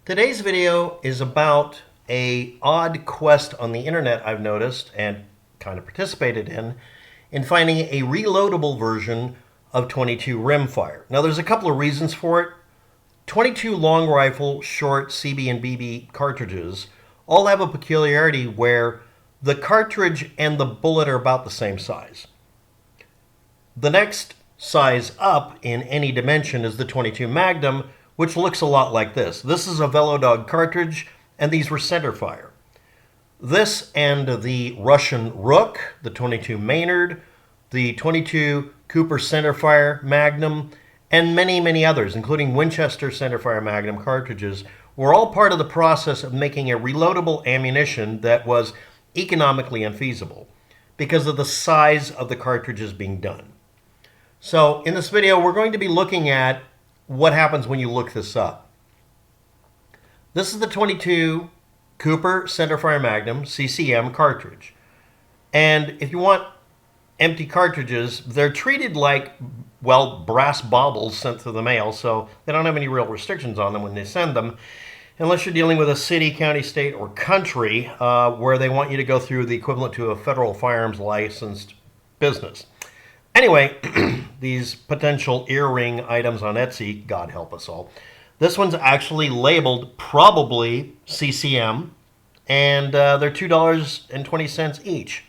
Today's video is about a odd quest on the internet I've noticed and kind of participated in finding a reloadable version of 22 rimfire. Now there's a couple of reasons for it. 22 long rifle, short CB and BB cartridges all have a peculiarity where the cartridge and the bullet are about the same size. The next size up in any dimension is the 22 Magnum, which looks a lot like this. This is a velodog cartridge, and these were Centerfire. This and the Russian Rook, the 22 Maynard, the 22 Cooper Centerfire Magnum, and many, many others, including Winchester Centerfire Magnum cartridges, were all part of the process of making a reloadable ammunition that was economically unfeasible because of the size of the cartridges being done. So in this video, we're going to be looking at what happens when you look this up. This is the 22 Cooper Centerfire Magnum CCM cartridge. And if you want empty cartridges, they're treated like, well, brass baubles sent through the mail, so they don't have any real restrictions on them when they send them, unless you're dealing with a city, county, state, or country where they want you to go through the equivalent to a federal firearms licensed business. Anyway, these potential earring items on Etsy, God help us all. This one's actually labeled probably CCM, and they're $2.20 each,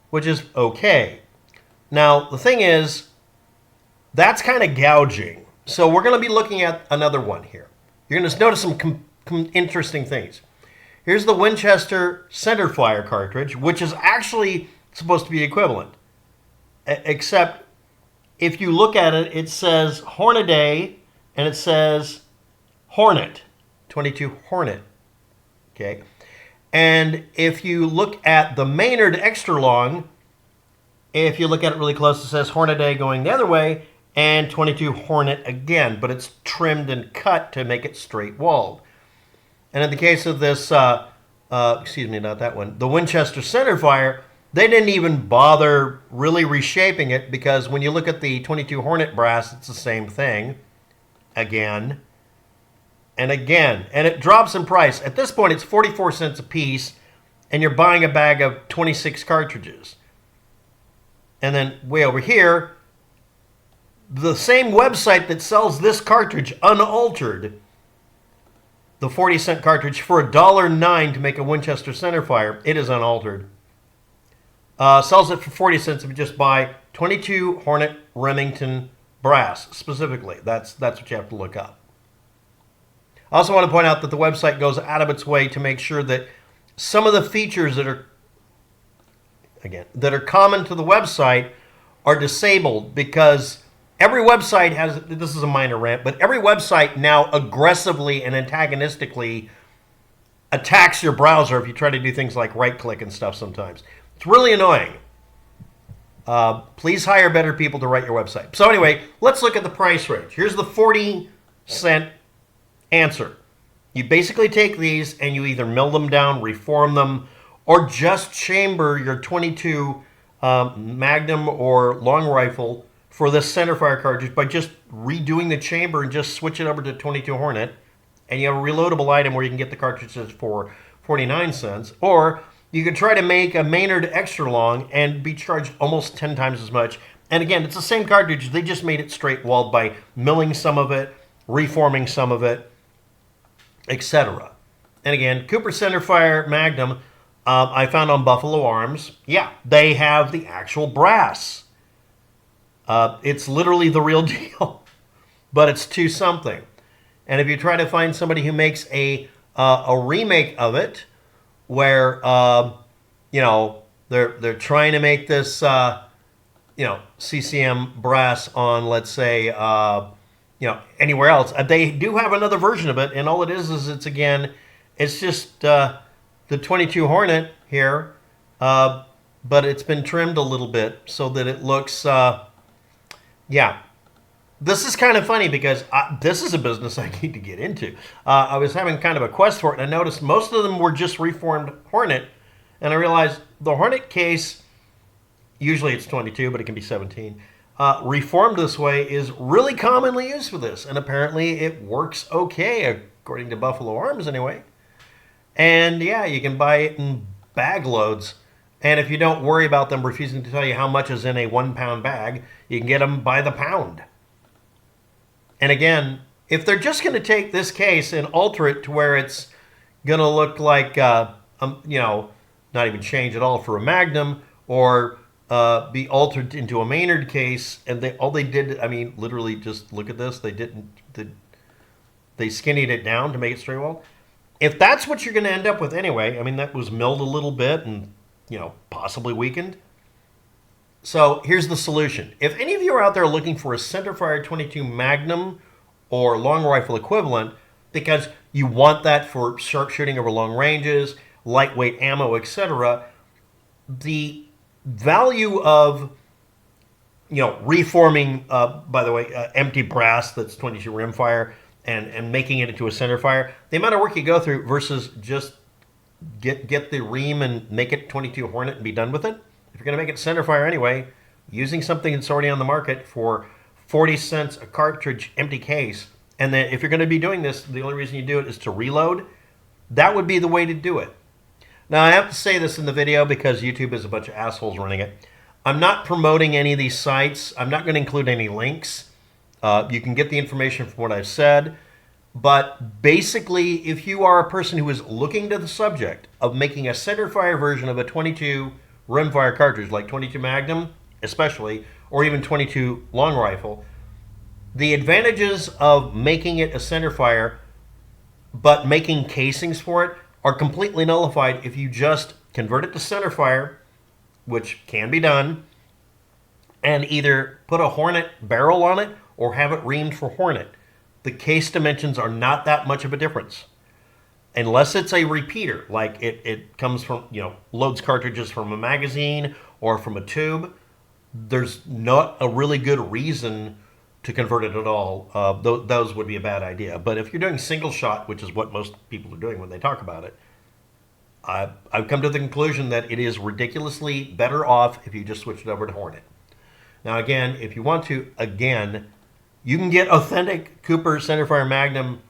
which is okay. Now, the thing is, that's kind of gouging. So we're going to be looking at another one here. You're going to notice some interesting things. Here's the Winchester Centerfire cartridge, which is actually supposed to be equivalent. Except if you look at it, it says Hornet and it says Hornet, 22 Hornet. Okay. And if you look at the Maynard extra long, if you look at it really close, it says Hornet going the other way and 22 Hornet again, but it's trimmed and cut to make it straight walled. And in the case of this, excuse me, not that one, the Winchester Centerfire, they didn't even bother really reshaping it because when you look at the 22 Hornet brass, it's the same thing. Again and again. And it drops in price. At this point, it's 44 cents a piece, and you're buying a bag of 26 cartridges. And then way over here, the same website that sells this cartridge unaltered, the 40-cent cartridge for $1.09 to make a Winchester Centerfire, it is unaltered. Sells it for 40 cents if you just buy 22 Hornet Remington brass, specifically. That's what you have to look up. I also want to point out that the website goes out of its way to make sure that some of the features that are common to the website are disabled because every website has, this is a minor rant, but every website now aggressively and antagonistically attacks your browser if you try to do things like right-click and stuff sometimes. It's really annoying. Please hire better people to write your website. So anyway, let's look at the price range. Here's the 40-cent answer. You basically take these and you either mill them down, reform them, or just chamber your 22 Magnum or long rifle for this Centerfire cartridge by just redoing the chamber and just switch it over to 22 Hornet. And you have a reloadable item where you can get the cartridges for 49 cents. Or you can try to make a Maynard extra long and be charged almost 10 times as much. And again, it's the same cartridge. They just made it straight walled by milling some of it, reforming some of it, etc. And again, Cooper Centerfire Magnum, I found on Buffalo Arms. Yeah, they have the actual brass. It's literally the real deal, but it's $2 something. And if you try to find somebody who makes a remake of it, where they're trying to make this CCM brass on, let's say anywhere else, they do have another version of it, and all it is it's just the 22 Hornet here, but it's been trimmed a little bit so that it looks This is kind of funny because this is a business I need to get into. I was having kind of a quest for it, and I noticed most of them were just reformed Hornet, and I realized the Hornet case, usually it's 22, but it can be 17, reformed this way is really commonly used for this, and apparently it works okay according to Buffalo Arms anyway. And yeah, you can buy it in bag loads. And if you don't worry about them refusing to tell you how much is in a 1 pound bag, you can get them by the pound. And again, if they're just going to take this case and alter it to where it's going to look like, you know, not even change at all for a Magnum, or be altered into a Maynard case, and all they did, I mean, literally just look at this. They skinnied it down to make it straight wall. If that's what you're going to end up with anyway, I mean, that was milled a little bit and, you know, possibly weakened. So here's the solution. If any of you are out there looking for a Centerfire 22 Magnum or long rifle equivalent, because you want that for sharpshooting over long ranges, lightweight ammo, etc., the value of, you know, reforming, by the way, empty brass that's 22 rimfire and making it into a centerfire, the amount of work you go through versus just get the ream and make it 22 Hornet and be done with it. If you're going to make it centerfire anyway, using something that's already on the market for 40 cents a cartridge, empty case, and then if you're going to be doing this, the only reason you do it is to reload, that would be the way to do it. Now, I have to say this in the video because YouTube is a bunch of assholes running it. I'm not promoting any of these sites. I'm not going to include any links. You can get the information from what I've said. But basically, if you are a person who is looking to the subject of making a centerfire version of a 22 rimfire cartridge, like 22 Magnum especially, or even 22 long rifle, the advantages of making it a centerfire but making casings for it are completely nullified if you just convert it to centerfire, which can be done, and either put a Hornet barrel on it or have it reamed for Hornet. The case dimensions are not that much of a difference. Unless it's a repeater, like it comes from, you know, loads cartridges from a magazine or from a tube, there's not a really good reason to convert it at all. Those would be a bad idea. But if you're doing single shot, which is what most people are doing when they talk about it, I've come to the conclusion that it is ridiculously better off if you just switch it over to Hornet. Now, again, if you want to, you can get authentic Cooper Centerfire Magnum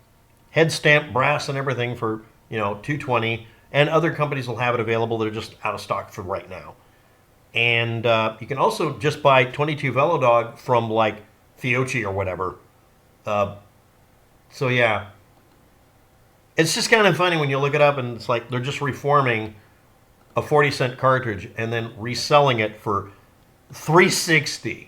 head stamp brass and everything for, you know, $220, and other companies will have it available. They're just out of stock for right now. And you can also just buy 22 velodog from like Fiocchi or whatever. So yeah, it's just kind of funny when you look it up and it's like they're just reforming a 40-cent cartridge and then reselling it for $360.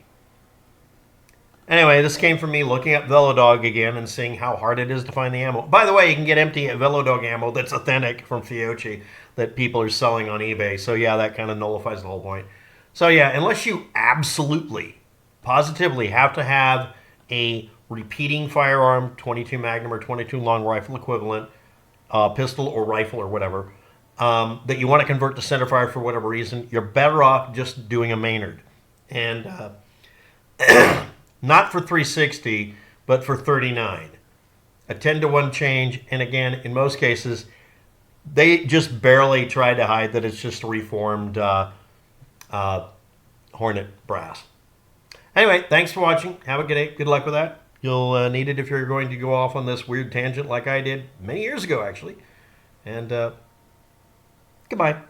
Anyway, this came from me looking up velodog again and seeing how hard it is to find the ammo. By the way, you can get empty velodog ammo that's authentic from Fiocchi that people are selling on eBay. So yeah, that kind of nullifies the whole point. So yeah, unless you absolutely, positively have to have a repeating firearm, 22 Magnum or 22 long rifle equivalent, pistol or rifle or whatever, that you want to convert to centerfire for whatever reason, you're better off just doing a Maynard. And not for $360, but for $39. A 10-to-1 change, and again, in most cases, they just barely try to hide that it's just reformed Hornet brass. Anyway, thanks for watching. Have a good day. Good luck with that. You'll need it if you're going to go off on this weird tangent like I did many years ago, actually. And goodbye.